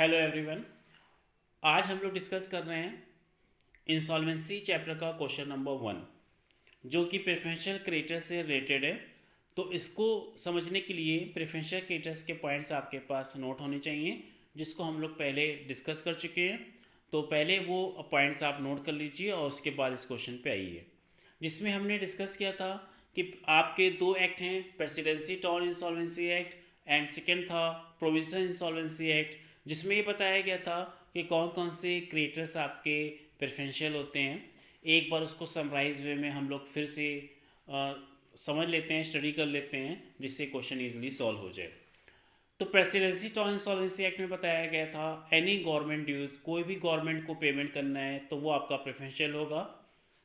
Hello everyone. आज हम लोग डिस्कस कर रहे हैं इंसॉल्वेंसी चैप्टर का क्वेश्चन नंबर 1, जो कि प्रेफरेंशियल क्रेडिटर से रिलेटेड है। तो इसको समझने के लिए प्रेफरेंशियल क्रेडिटर्स के पॉइंट्स आपके पास नोट होने चाहिए, जिसको हम लोग पहले डिस्कस कर चुके हैं। तो पहले वो पॉइंट्स आप नोट कर लीजिए और उसके बाद इस क्वेश्चन पे आइए, जिसमें हमने डिस्कस किया था कि आपके दो एक्ट हैं, presidency town insolvency act and second था प्रोविंशियल इंसॉल्वेंसी एक्ट, जिसमें ये बताया गया था कि कौन कौन से क्रेडिटर्स आपके प्रेफरेंशियल होते हैं। एक बार उसको समराइज वे में हम लोग फिर से समझ लेते हैं, स्टडी कर लेते हैं, जिससे क्वेश्चन ईजिली सॉल्व हो जाए। तो प्रेसिडेंसी टाउन इंसॉल्वेंसी एक्ट में बताया गया था एनी गवर्नमेंट ड्यूज, कोई भी गवर्नमेंट को पेमेंट करना है तो वो आपका प्रेफरेंशियल होगा।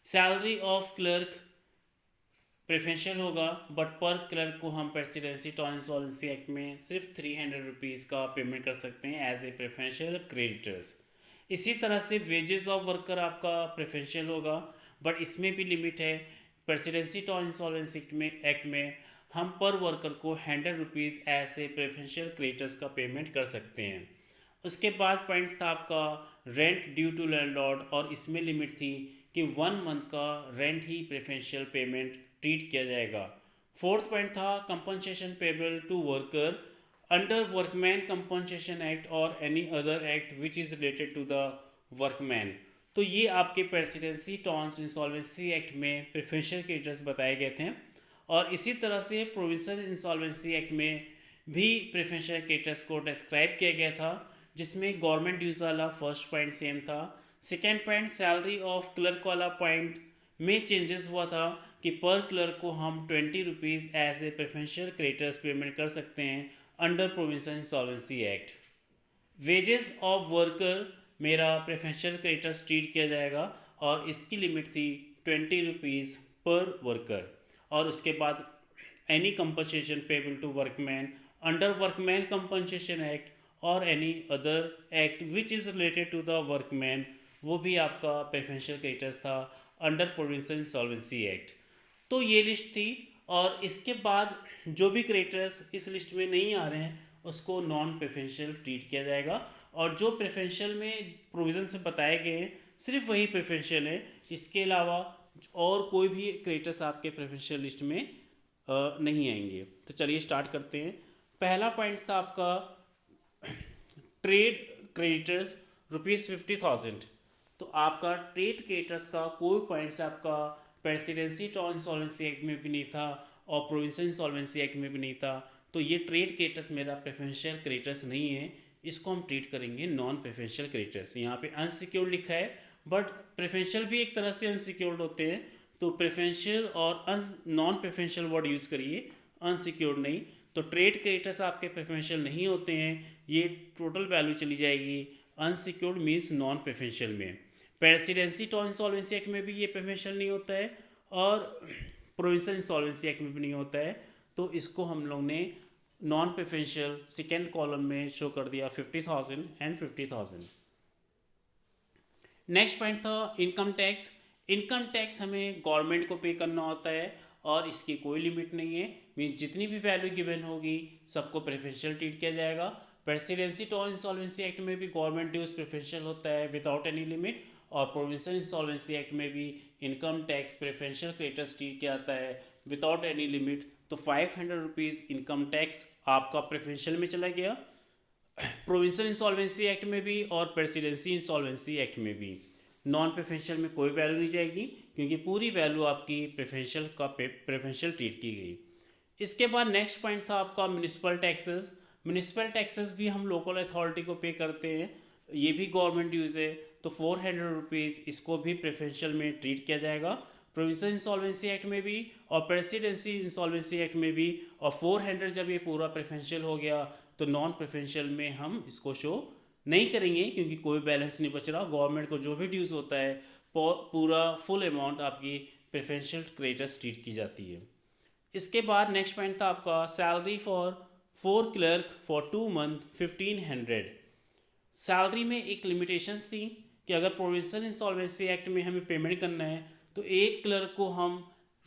सैलरी ऑफ क्लर्क प्रेफरेंशियल होगा, बट पर क्लर्क को हम प्रेसिडेंसी टाउन इंसॉल्वेंसी एक्ट में सिर्फ 300 रुपीज़ का पेमेंट कर सकते हैं एज ए प्रेफरेंशियल क्रेडिटर्स। इसी तरह से वेजेस ऑफ वर्कर आपका प्रेफरेंशियल होगा, बट इसमें भी लिमिट है। प्रेसिडेंसी टाउन इंसॉल्वेंसी एक्ट में हम पर वर्कर को 100 rupees as a preferential creditors का पेमेंट कर सकते हैं। उसके बाद पॉइंट्स था आपका रेंट ड्यू टू लैंडलॉर्ड, और इसमें लिमिट थी कि 1 मंथ का रेंट ही प्रेफरेंशियल पेमेंट ट्रीट किया जाएगा। फोर्थ पॉइंट था compensation payable to worker under workman compensation act और any other act which is related to the workman. तो ये आपके प्रेसिडेंसी टाउन्स इंसॉल्वेंसी एक्ट में प्रेफरेंशियल क्रेडिटर्स बताए गए थे, और इसी तरह से प्रोविंशियल इंसॉल्वेंसी एक्ट में भी प्रेफरेंशियल क्रेडिटर्स को डिस्क्राइब किया गया था, जिसमें गवर्नमेंट ड्यूज वाला फर्स्ट पॉइंट सेम था। Second point salary of clerk वाला पॉइंट में चेंजेस हुआ था कि पर क्लर्क को हम 20 rupees as a preferential creditors payment कर सकते हैं under provincial insolvency act. Wages of worker मेरा प्रेफरेंशियल क्रेडिटर्स ट्रीट किया जाएगा, और इसकी लिमिट थी 20 रुपीज़ पर वर्कर। और उसके बाद any compensation payable to workman under workman compensation act और any other act which is related to the workman, वो भी आपका प्रेफरेंशियल क्रेडिटर्स था अंडर प्रोविंशियल इंसॉल्वेंसी एक्ट। तो ये लिस्ट थी, और इसके बाद जो भी क्रेडिटर्स इस लिस्ट में नहीं आ रहे हैं उसको नॉन प्रेफरेंशियल ट्रीट किया जाएगा, और जो प्रेफरेंशियल में प्रोविज़न से बताए गए हैं सिर्फ वही प्रेफरेंशियल है। इसके अलावा और कोई भी क्रेडिटर्स आपके प्रेफरेंशियल लिस्ट में नहीं आएंगे। तो चलिए स्टार्ट करते हैं। पहला पॉइंट था आपका ट्रेड क्रेडिटर्स ₹50,000। तो आपका ट्रेड क्रेडिटर्स का कोई पॉइंट्स आपका प्रेसिडेंसी टाउन इंसॉल्वेंसी एक्ट में भी नहीं था और प्रोविंशियल इंसॉल्वेंसी एक्ट में भी नहीं था। तो ये ट्रेड क्रेडिटर्स मेरा प्रेफरेंशियल क्रेडिटर्स नहीं है, इसको हम ट्रीट करेंगे नॉन प्रेफरेंशियल क्रेडिटर्स। यहाँ पे अनसिक्योर्ड लिखा है, बट प्रेफरेंशियल भी एक तरह से अनसिक्योर्ड होते हैं। तो प्रेफरेंशियल और नॉन प्रेफरेंशियल वर्ड यूज़ करिए, अनसिक्योर्ड नहीं। तो ट्रेड क्रेडिटर्स आपके प्रेफरेंशियल नहीं होते हैं, ये टोटल वैल्यू चली जाएगी अनसिक्योर्ड मीन्स नॉन प्रेफरेंशियल में। प्रेसिडेंसी टाउन इंसॉल्वेंसी एक्ट में भी ये प्रेफरेंशियल नहीं होता है, और प्रोविंशियल इंसॉल्वेंसी एक्ट में भी नहीं होता है। तो इसको हम लोग ने नॉन प्रेफरेंशियल सेकेंड कॉलम में शो कर दिया 50,000 एंड 50,000। नेक्स्ट पॉइंट था इनकम टैक्स। इनकम टैक्स हमें गवर्नमेंट को पे करना होता है, और इसकी कोई लिमिट नहीं है। मीन्स जितनी भी वैल्यू गिवन होगी सबको प्रेफरेंशियल ट्रीट किया जाएगा। प्रेसिडेंसी टाउन इंसॉल्वेंसी एक्ट में भी गवर्नमेंट ड्यूज प्रेफरेंशियल होता है विदाउट एनी लिमिट, और प्रोविंशियल इंसॉल्वेंसी एक्ट में भी income tax preferential creditors treat किया जाता है विदाउट एनी लिमिट। तो 500 रुपीज़ इनकम टैक्स आपका प्रेफरेंशियल में चला गया प्रोविंशियल इंसॉल्वेंसी एक्ट में भी और प्रेसिडेंसी इंसॉल्वेंसी एक्ट में भी। नॉन प्रेफरेंशियल में कोई वैल्यू नहीं जाएगी, क्योंकि पूरी वैल्यू आपकी प्रेफरेंशियल का प्रेफरेंशियल ट्रीट की गई। इसके बाद नेक्स्ट पॉइंट था आपका म्यूनिसिपल टैक्सेस। म्यूनिसिपल टैक्सेस भी हम लोकल अथॉरिटी को पे करते हैं, ये भी गवर्नमेंट ड्यूज़ है। तो 400 रुपीज़ इसको भी प्रेफरेंशियल में ट्रीट किया जाएगा प्रोविंशियल इंसॉल्वेंसी एक्ट में भी और प्रेसिडेंसी इंसॉल्वेंसी एक्ट में भी। और 400 जब ये पूरा प्रेफरेंशियल हो गया तो नॉन प्रेफरेंशियल में हम इसको शो नहीं करेंगे, क्योंकि कोई बैलेंस नहीं बच रहा। गवर्नमेंट को जो भी ड्यूज़ होता है पूरा फुल अमाउंट आपकी प्रेफरेंशियल क्रेडिटर्स ट्रीट की जाती है। इसके बाद नेक्स्ट पॉइंट था आपका salary for 4 clerk for 2 month 1500। Salary में एक लिमिटेशंस थी कि अगर प्रोविंशियल इंसॉल्वेंसी एक्ट में हमें पेमेंट करना है तो एक क्लर्क को हम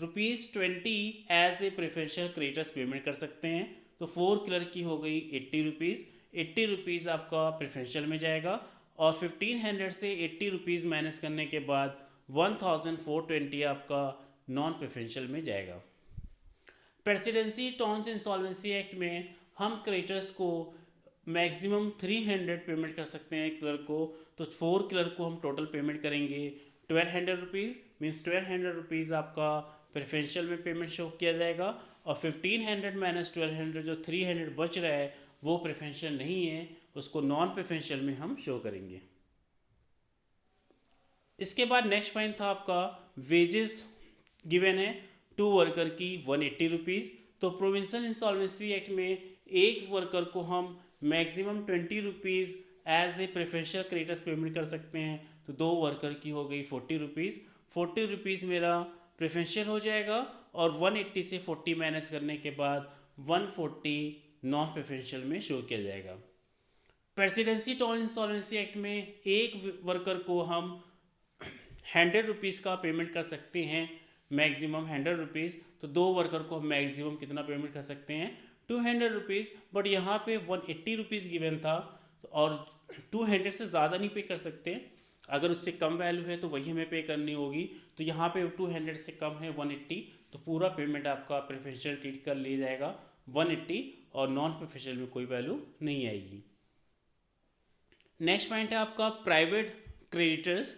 ₹20 as a preferential creditors payment कर सकते हैं। तो 4 क्लर्क की हो गई 80 रुपीज़। ₹80 आपका प्रेफरेंशियल में जाएगा और 1500 से ₹80 माइनस करने के बाद 1420 आपका नॉन प्रेफरेंशियल में जाएगा। प्रेसिडेंसी टॉन्स इंसॉल्वेंसी एक्ट में हम क्रेडिटर्स को मैक्सिमम 300 पेमेंट कर सकते हैं क्लर्क को, तो 4 क्लर्क को हम टोटल पेमेंट करेंगे ₹1200 मीन्स ₹1200 आपका प्रेफरेंशियल में पेमेंट शो किया जाएगा और 1500 माइनस 1200 जो 300 बच रहा है वो प्रेफरेंशियल नहीं है, उसको नॉन प्रेफरेंशियल में हम शो करेंगे। इसके बाद नेक्स्ट पॉइंट था आपका वेजेस गिवन है टू वर्कर की ₹180। तो प्रोविंशियल इंसॉल्वेंसी एक्ट में एक वर्कर को हम maximum ₹20 as a preferential creditors payment कर सकते हैं, तो 2 वर्कर की हो गई ₹40 मेरा प्रेफरेंशियल हो जाएगा और 180 से 40 माइनस करने के बाद 140 नॉन प्रेफरेंशियल में शो किया जाएगा। प्रेसिडेंसी टॉन्स इंसॉल्वेंसी एक्ट में एक वर्कर को हम ₹100 का पेमेंट कर सकते हैं, मैक्सिमम ₹100, तो 2 वर्कर को हम मैक्सिमम कितना पेमेंट कर सकते हैं ₹200। बट यहाँ पे ₹180 गिवन था और 200 से ज़्यादा नहीं पे कर सकते, अगर उससे कम वैल्यू है तो वही हमें पे करनी होगी। तो यहाँ पे 200 से कम है 180, तो पूरा पेमेंट आपका प्रेफरेंशियल ट्रीट कर लिया जाएगा 180 और नॉन प्रेफरेंशियल में कोई वैल्यू नहीं आएगी। नेक्स्ट पॉइंट है आपका प्राइवेट क्रेडिटर्स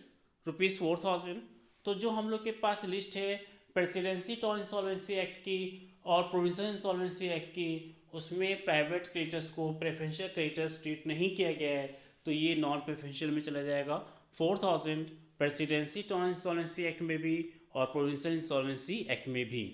₹4000। तो जो हम लोग के पास लिस्ट है प्रेसिडेंसी टॉन्स इंसॉल्वेंसी एक्ट की और प्रोविंशियल इंसॉल्वेंसी एक्ट की, उसमें प्राइवेट क्रेडिटर्स को प्रेफरेंशियल क्रेडिटर्स ट्रीट नहीं किया गया है, तो ये नॉन प्रेफरेंशियल में चला जाएगा 4000 प्रेसिडेंसी टॉन्स इंसॉल्वेंसी एक्ट में भी और प्रोविंशियल इंसॉल्वेंसी एक्ट में भी।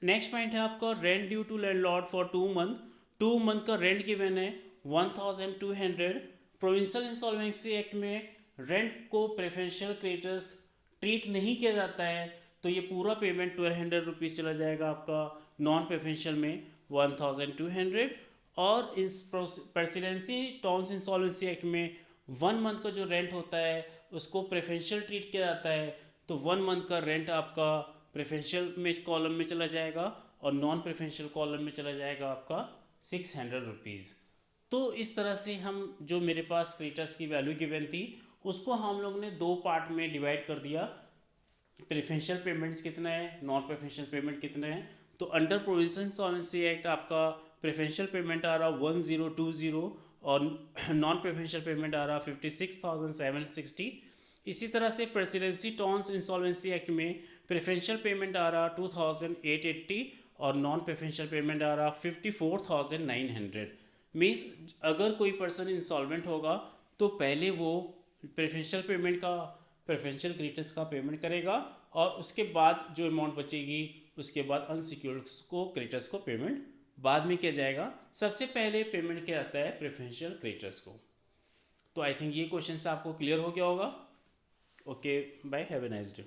नेक्स्ट पॉइंट है आपका rent due to landlord for 2 month. 2 month का रेंट गिवन है 1200। प्रोविंशियल इंसॉल्वेंसी एक्ट में रेंट को प्रेफरेंशियल क्रेडिटर्स ट्रीट नहीं किया जाता है, तो ये पूरा पेमेंट ₹1200 चला जाएगा आपका नॉन प्रेफरेंशियल में 1200। और इस प्रेसिडेंसी टॉन्स इंसॉल्वेंसी एक्ट में 1 मंथ का जो रेंट होता है उसको प्रेफरेंशियल ट्रीट किया जाता है, तो 1 मंथ का रेंट आपका प्रेफरेंशियल में कॉलम में चला जाएगा और नॉन प्रेफरेंशियल कॉलम में चला जाएगा आपका ₹600। तो इस तरह से हम जो मेरे पास क्रेडिटर्स की वैल्यू गिवन थी उसको हम लोग ने 2 पार्ट में डिवाइड कर दिया, प्रेफरेंशियल पेमेंट्स कितना है, नॉन प्रेफरेंशियल पेमेंट कितने हैं। तो अंडर प्रोविंशियल इंसॉल्वेंसी एक्ट आपका प्रेफरेंशियल पेमेंट आ रहा 1020 और नॉन प्रेफरेंशियल पेमेंट आ रहा 56,760। इसी तरह से प्रेसिडेंसी टॉन्स इंसॉल्वेंसी एक्ट में प्रेफरेंशियल पेमेंट आ रहा 2880 और नॉन प्रेफरेंशियल पेमेंट आ रहा 54,900। मीन्स अगर कोई पर्सन इंसॉल्वेंट होगा तो पहले वो प्रेफरेंशियल पेमेंट का प्रेफरेंशियल क्रेडिटर्स का पेमेंट करेगा और उसके बाद जो अमाउंट बचेगी उसके बाद अनसिक्योर्ड को क्रेडिटर्स को पेमेंट बाद में किया जाएगा। सबसे पहले पेमेंट किया जाता है प्रेफरेंशियल क्रेडिटर्स को। तो आई थिंक ये क्वेश्चन से आपको क्लियर हो गया होगा। Okay bye, have a nice day.